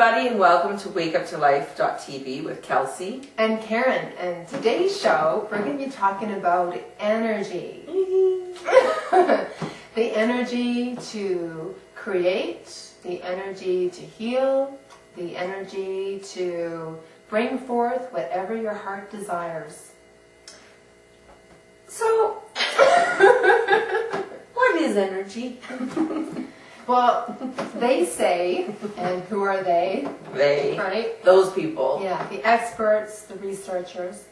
everybody, and welcome to WakeUpToLife.tv with Kelsey and Karen. And today's show, we're going to be talking about energy. The energy to create, the energy to heal, the energy to bring forth whatever your heart desires. So, what is energy? Well, they say, and who are they? They, right? Those people. Yeah, the experts, the researchers.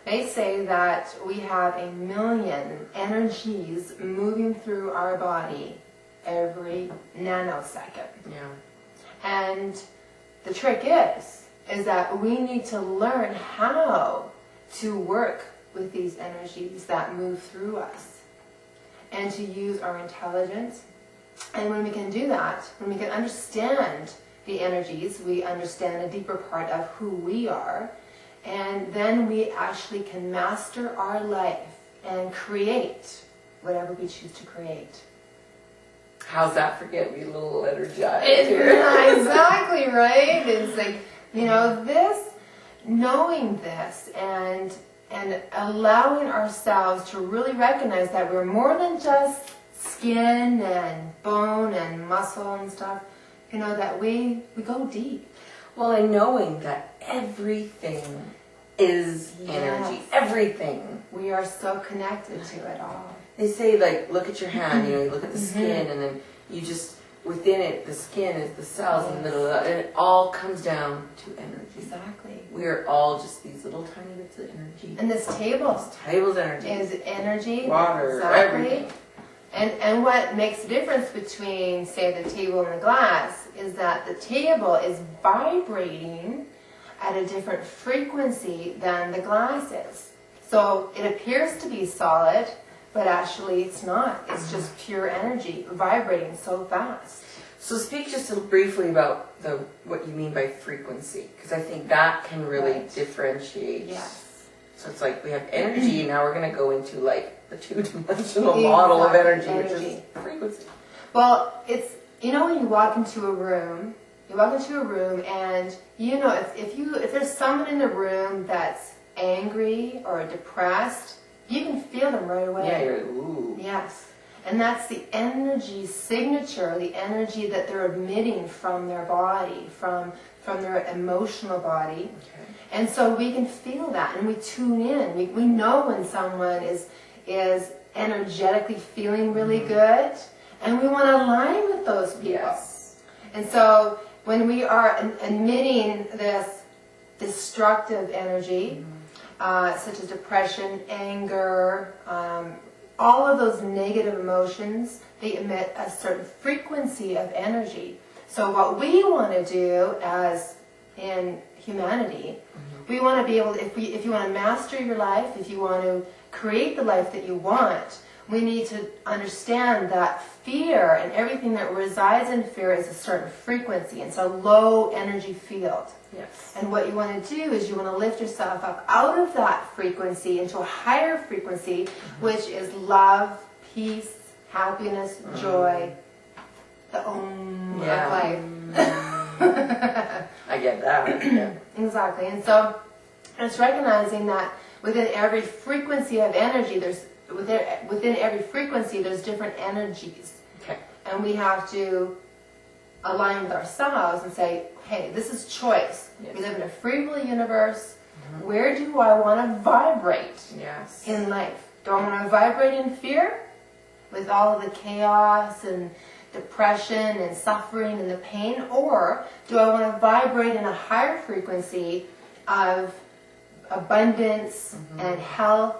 They say that we have 1 million energies moving through our body every nanosecond. Yeah. And the trick is that we need to learn how to work with these energies that move through us and to use our intelligence. And when we can do that, when we can understand the energies, we understand a deeper part of who we are, and then we actually can master our life and create whatever we choose to create. How's that for getting me a little energized? Exactly, right? It's like, knowing this and allowing ourselves to really recognize that we're more than just skin and bone and muscle and stuff, that we go deep. Well, and knowing that everything is energy. Everything. We are so connected to it all. They say, like, look at your hand, you look at the skin, and then you just, within it, the skin is the cells in the middle of that, and it all comes down to energy. Exactly. We are all just these little tiny bits of energy. And this table's energy. Is energy. Water, exactly. everything. And what makes the difference between, say, the table and the glass is that the table is vibrating at a different frequency than the glass is. So it appears to be solid, but actually it's not. It's just pure energy vibrating so fast. So speak just briefly about what you mean by frequency, because I think that can really differentiate. Yes. So it's like we have energy, and now we're going to go into like the two-dimensional model of energy, which is frequency. Well, it's, when you walk into a room, and if there's someone in the room that's angry or depressed, you can feel them right away. Yeah, you're like, ooh. Yes. And that's the energy signature, the energy that they're emitting from their body, from their emotional body. Okay. And so we can feel that, and we tune in. We know when someone is energetically feeling really good, and we want to align with those people. Yes. And so when we are emitting this destructive energy, such as depression, anger, all of those negative emotions, they emit a certain frequency of energy. So what we want to do as in humanity, we want to be able to, if you want to master your life, if you want to create the life that you want, we need to understand that fear and everything that resides in fear is a certain frequency. It's a low energy field. Yes. And what you want to do is you want to lift yourself up out of that frequency into a higher frequency, which is love, peace, happiness, joy, the of life. I get that. Yeah. Exactly. And so it's recognizing that within every frequency of energy, within every frequency, there's different energies. Okay. And we have to align with ourselves and say, hey, this is choice. Yes. We live in a free will universe. Where do I want to vibrate in life? Do I want to vibrate in fear with all of the chaos and depression and suffering and the pain? Or do I want to vibrate in a higher frequency of abundance and health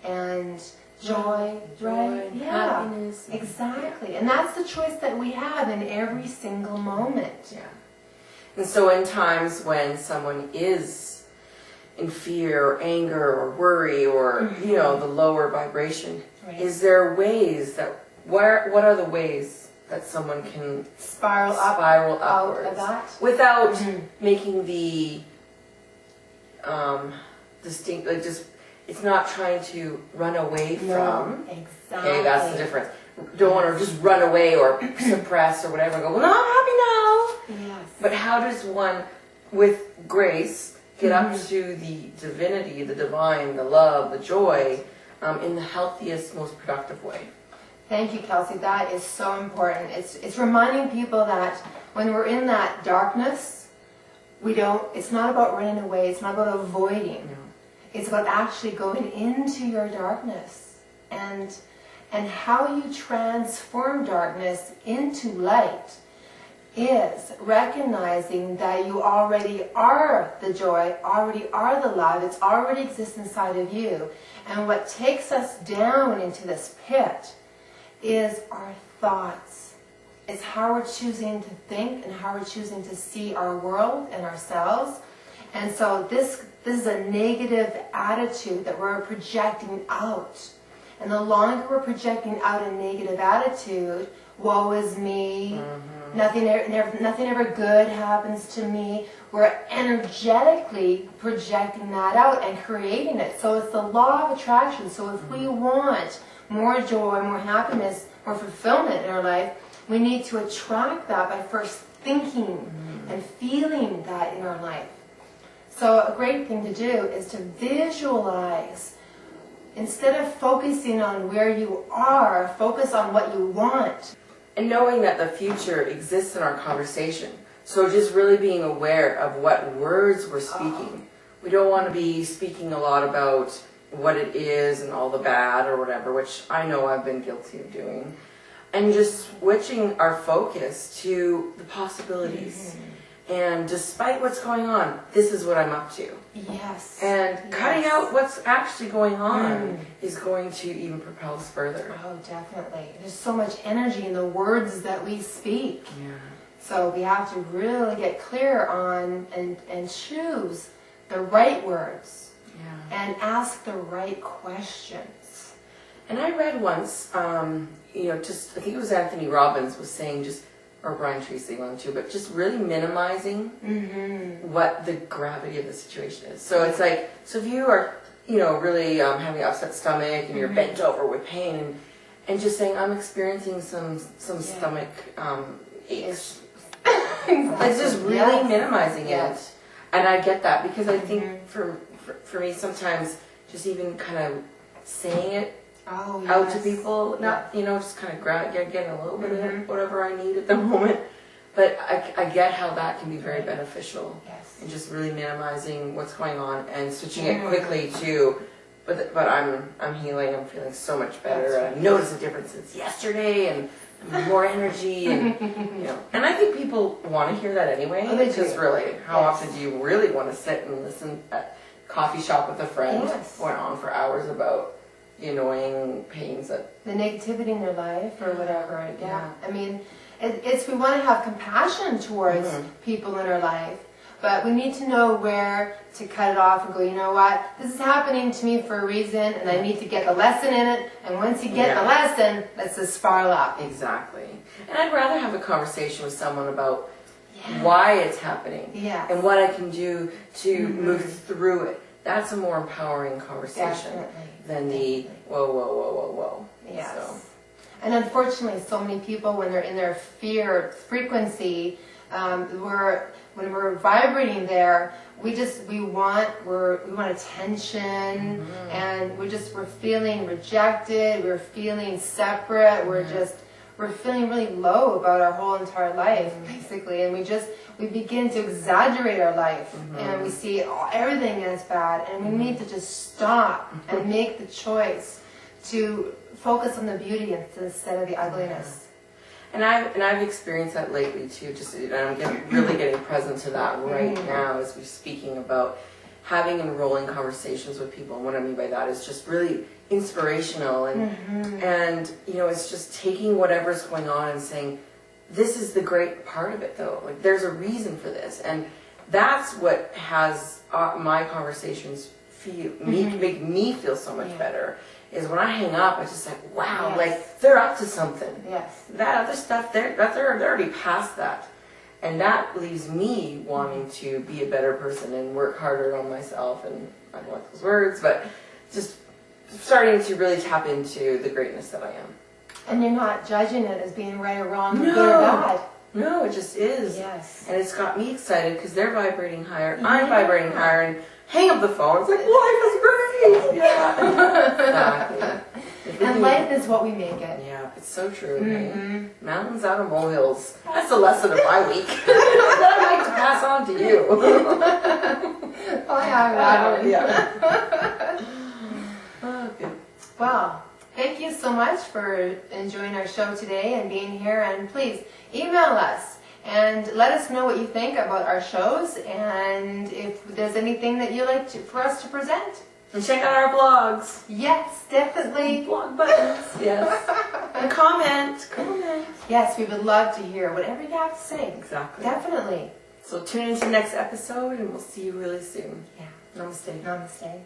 and joy, right? Yeah, happiness. Exactly. And that's the choice that we have in every single moment. Yeah. And so in times when someone is in fear or anger or worry or, the lower vibration, is there ways that, what are the ways that someone can spiral upwards out of that? Without making the distinct, like just, it's not trying to run away from. Exactly. Okay, that's the difference. Don't want to just run away or suppress or whatever. Go, well, no, I'm happy now. Yes. But how does one, with grace, get up to the divinity, the divine, the love, the joy, in the healthiest, most productive way? Thank you, Kelsey. That is so important. It's reminding people that when we're in that darkness, it's not about running away. It's not about avoiding. No. It's about actually going into your darkness and how you transform darkness into light is recognizing that you already are the joy, already are the love, it's already exists inside of you. And what takes us down into this pit is our thoughts. It's how we're choosing to think and how we're choosing to see our world and ourselves. And so this is a negative attitude that we're projecting out. And the longer we're projecting out a negative attitude, woe is me, nothing ever good happens to me, we're energetically projecting that out and creating it. So it's the law of attraction. So if we want more joy, more happiness, more fulfillment in our life, we need to attract that by first thinking and feeling that in our life. So a great thing to do is to visualize. Instead of focusing on where you are, focus on what you want. And knowing that the future exists in our conversation. So just really being aware of what words we're speaking. We don't want to be speaking a lot about what it is and all the bad or whatever, which I know I've been guilty of doing. And just switching our focus to the possibilities. And despite what's going on, this is what I'm up to. Yes. And cutting out what's actually going on is going to even propel us further. Oh, definitely. There's so much energy in the words that we speak. Yeah. So we have to really get clear on and choose the right words. Yeah. And ask the right questions. And I read once, just, I think it was Anthony Robbins was saying or Brian Tracy one too, but just really minimizing what the gravity of the situation is. So it's like, so if you are, really having an upset stomach and you're bent over with pain and just saying, I'm experiencing some stomach aches. It's just really minimizing it. And I get that because I think for me sometimes just even kind of saying it out to people, not, just kind of getting a little bit of whatever I need at the moment. But I get how that can be very beneficial. Yes. And just really minimizing what's going on and switching it quickly to, but I'm healing, I'm feeling so much better. And I've noticed a difference since yesterday and more energy and, And I think people want to hear that anyway. Because really, how often do you really want to sit and listen at a coffee shop with a friend going on for hours about the annoying pains that the negativity in their life or whatever. I mean, we want to have compassion towards people in our life, but we need to know where to cut it off and go, you know what, this is happening to me for a reason and I need to get the lesson in it, and once you get the lesson, let's just spiral up. Exactly. And I'd rather have a conversation with someone about why it's happening and what I can do to move through it. That's a more empowering conversation than the whoa. Yes. So. And unfortunately, so many people, when they're in their fear frequency, when we're vibrating there, we want attention, and we're feeling rejected. We're feeling separate. We're feeling really low about our whole entire life, basically, and we begin to exaggerate our life, and we see everything as bad, and we need to just stop and make the choice to focus on the beauty instead of the ugliness. And I've experienced that lately too. And I'm really getting present to that right now as we're speaking about having enrolling conversations with people. And what I mean by that is just really inspirational and it's just taking whatever's going on and saying, this is the great part of it though. Like there's a reason for this, and that's what has my conversations make me feel so much better. Is when I hang up, it's just like, wow, like they're up to something. Yes. That other stuff, they're already past that. And that leaves me wanting to be a better person and work harder on myself. And I don't like those words, but just starting to really tap into the greatness that I am. And you're not judging it as being right or wrong, good or bad. No, it just is. Yes. And it's got me excited because they're vibrating higher, I'm vibrating higher, and hang up the phone. It's like, life is great. Yeah. Exactly. And life is what we make it. Yeah, it's so true. Right? Mountains out of molehills. That's the lesson of my week. That I'd like to pass on to you. Oh yeah, Yeah. Oh, good. Well, thank you so much for enjoying our show today and being here. And please email us and let us know what you think about our shows and if there's anything that you'd like for us to present. And check out our blogs. Yes, definitely. Blog buttons. Yes. And comment. Yes, we would love to hear whatever you have to say. Exactly. Definitely. So tune into the next episode and we'll see you really soon. Yeah. Namaste. Namaste.